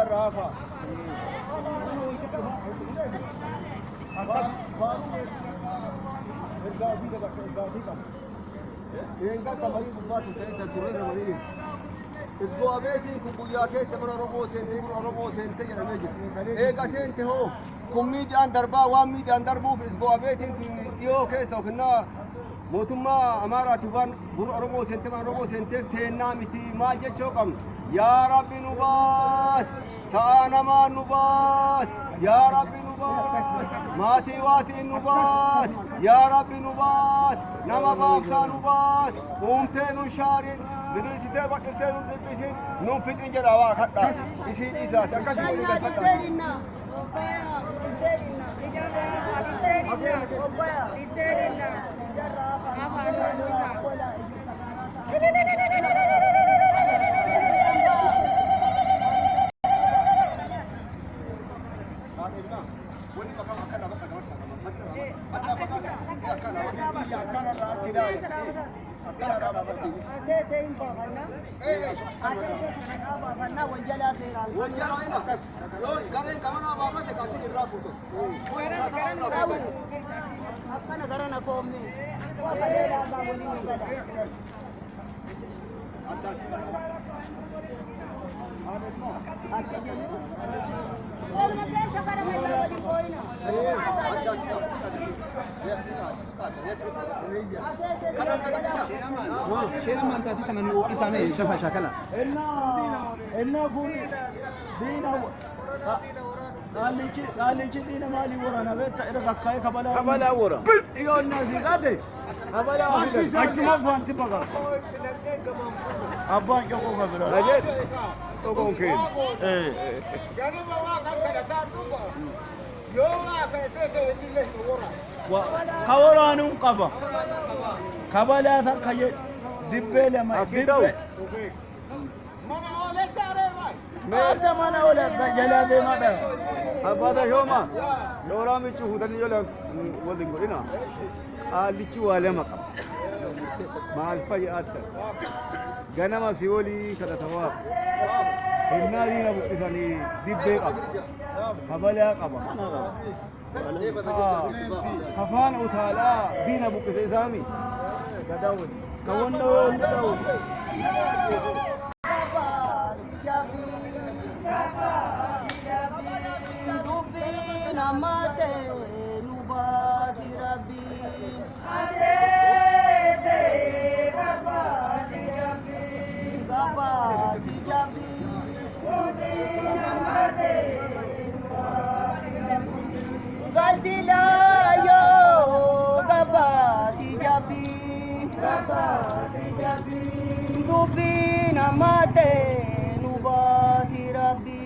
Rafa. Isbu'a beetiin kun guyyaa keessa mana Oromoo seentee buna Oromoo seentee jedhamee jira. Eega seente hoo kun miidiyaan darbaa waan miidiyaan darbuuf isbu'a beetiin dhiyoo keessa ofinnaa mootummaa Amaaraatiif waan buna Oromoo seentee mana Oromoo seenteef teennaa miti maal jechuu qabna. يا ربي نباس سانا ما نباس يا ربي نباس ماتي واتي نباس يا ربي نباس نما بامسا نباس ومسين شارين بنيسيتي بقيتين ونبيسين ننفت انجل اواك حتى يسيد إيسا تركشي ونبيل حتى شيء ما أنت أسيك أنا إسمه دفع شكله. إنه قول دينا قال لي دينا مالي ورا أنا بيت إذا كاي كبلا ورا. إيوه الناس يقعد كبلا ورا. أكيد ما فهمت بقى. أبان كم كبلا. أجد. تقوم كين. يعني ما واقع كذا تانوبا. يوم أكيد تيجي ورا. كورانون قبا. كبلا ثقيل. دبلة ما دبلة. ماما ولا سارة ما. هذا ما ولا جلابي ما ده. هذا يوما. يورا ميشوا هذا نيجي ودين قلنا. ليشوا على مكان. مع الفجأة. جانا ما سيولي كذا ثواب. النادي نبغى إثني دبلة قبا. كبلا قبا. كفان وثالا دين أبو كسامي كداون كون داون Galdilayo gabasi jabi dubi namate nubasi rabbi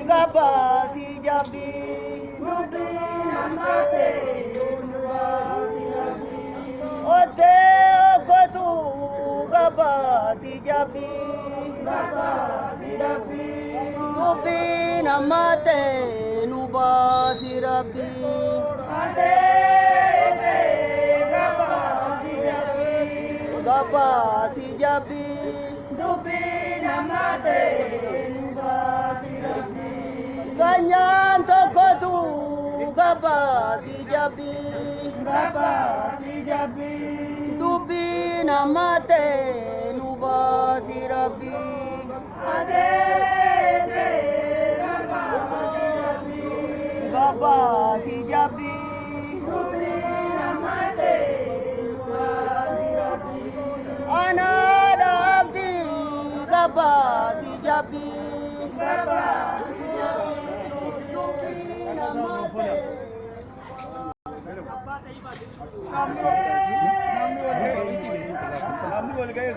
gabasi jabi dubi namate nubasi rabbi ote kotu gabasi jabi Nubi namate nubasi rabbi gabasi jabi Nubi namate nubasi rabbi ganyan tokotu gabasi jabi Nubi namate nubasi rabbi gabasi jabi ana abdi gabasi jabi Namni wal ga'ee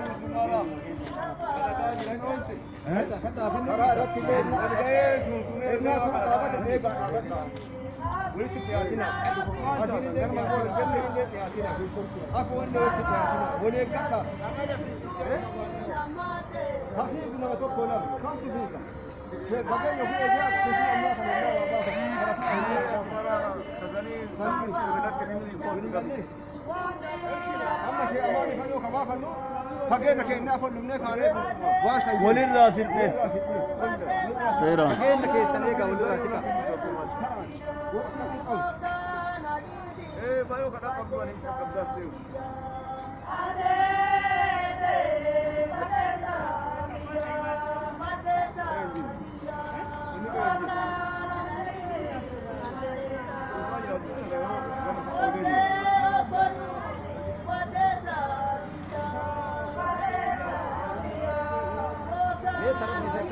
فكينا كنا فلمنا كاره ولله سيدنا سيرا فكينا كنا كا ولله سيكا بايو كذا قبضوا عليه قبضة سيو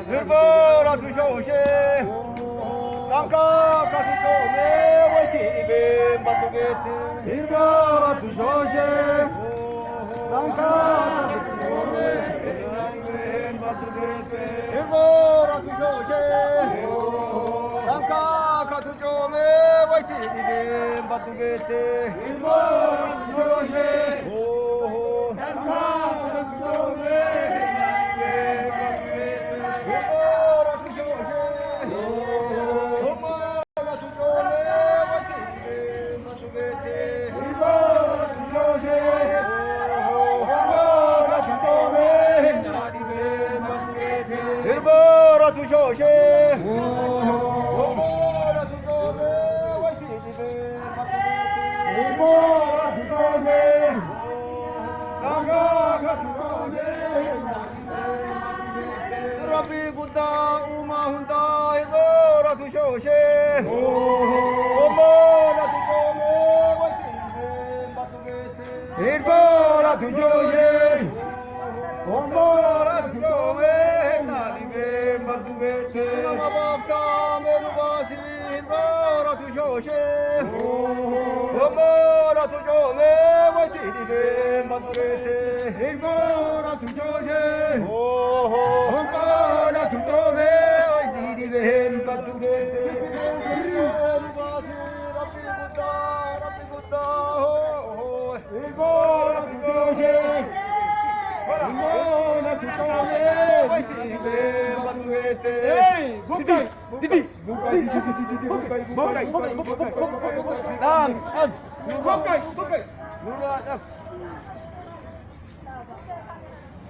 일보라 두셔오시 땅가 가수조네 와이티베 바토게테 일보라 두셔오시 땅가 가수조네 와이티베 바토게테 일보라 두셔오시 땅가 가수조네 와이티베 바토게테 일보라 두셔오시 땅가 가수조네 Rabbi Buddha Uma Hunda Ilbora tu Shoshe Ilbora tu Shome Ilbora tu Shoshe Ilbora tu Shome Nalibe Matubete Namabavta Menubasi Ilbora tu Shoshe Ilbora tu Shome Nalibe Matubete Ilbora tu Shoshe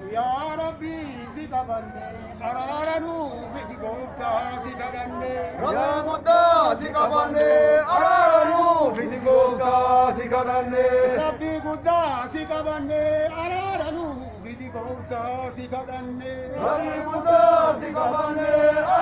Ya Rabbi zikabanne araranu bidigota zikabanne Rabbi Buddha zikabanne araranu bidigota zikabanne Rabbi Buddha zikabanne araranu bidigota zikabanne Rabbi Buddha zikabanne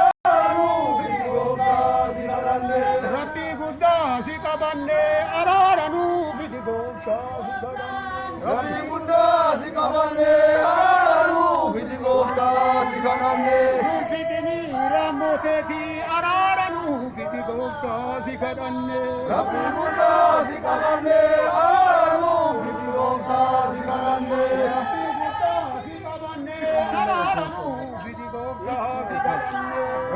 araranu bidigota zikabanne Rabbi Buddha zikabanne araranu bidigota zikabanne Rabbi Buddha zikabanne araranu bidigota zikabanne Rupidini ramoteti araranu bidigota zikabanne Rabbi Buddha zikabanne araranu bidigota zikabanne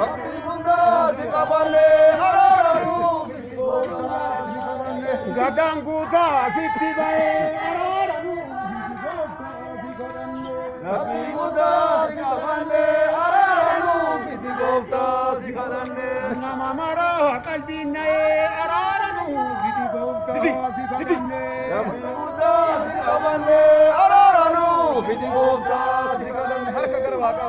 Rabbi Buddha zikabanne araranu bidigota zikabanne Gadanguda ziktibae araranu Rabbi Buddha zikabanne araranu bidigota zikabanne Namamara kalbinae araranu bidigota zikabanne Rabbi Buddha zikabanne araranu bidigota zikabanne Har kagar waka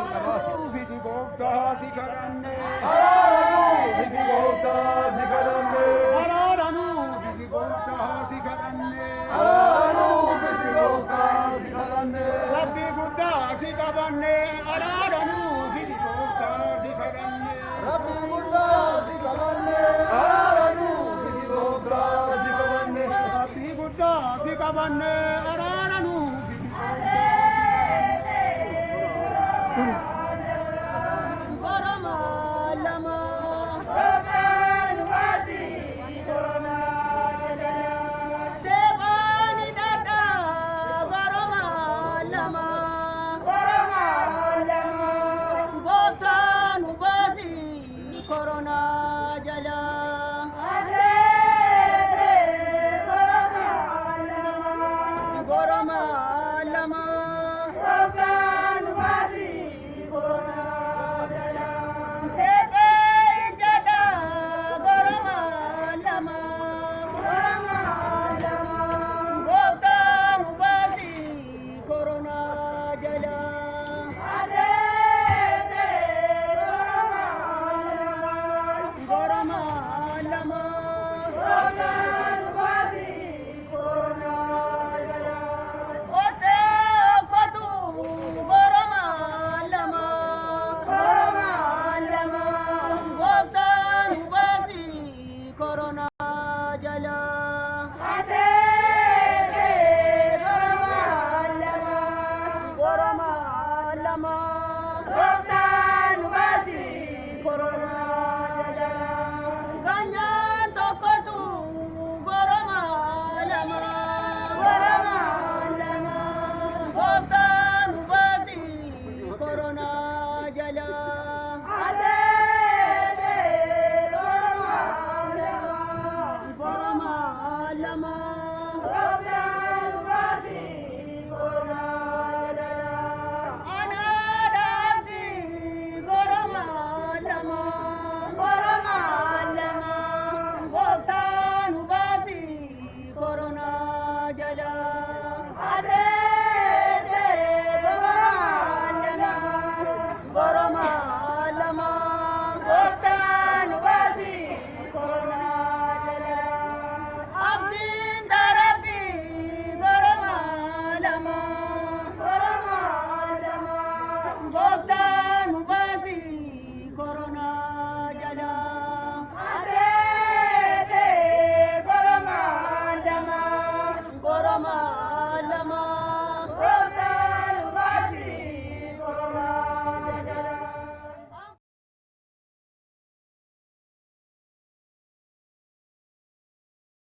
bidigota zikabanne araranu bidigota zikabanne araranu bidigota zikabanne araranu bidigota zikabanne Rabbi Buddha zikabanne araranu bidigota zikabanne Rabbi Buddha zikabanne araranu bidigota zikabanne Rabbi Buddha zikabanne araranu Lama Gooftaan nu baasi koronaa.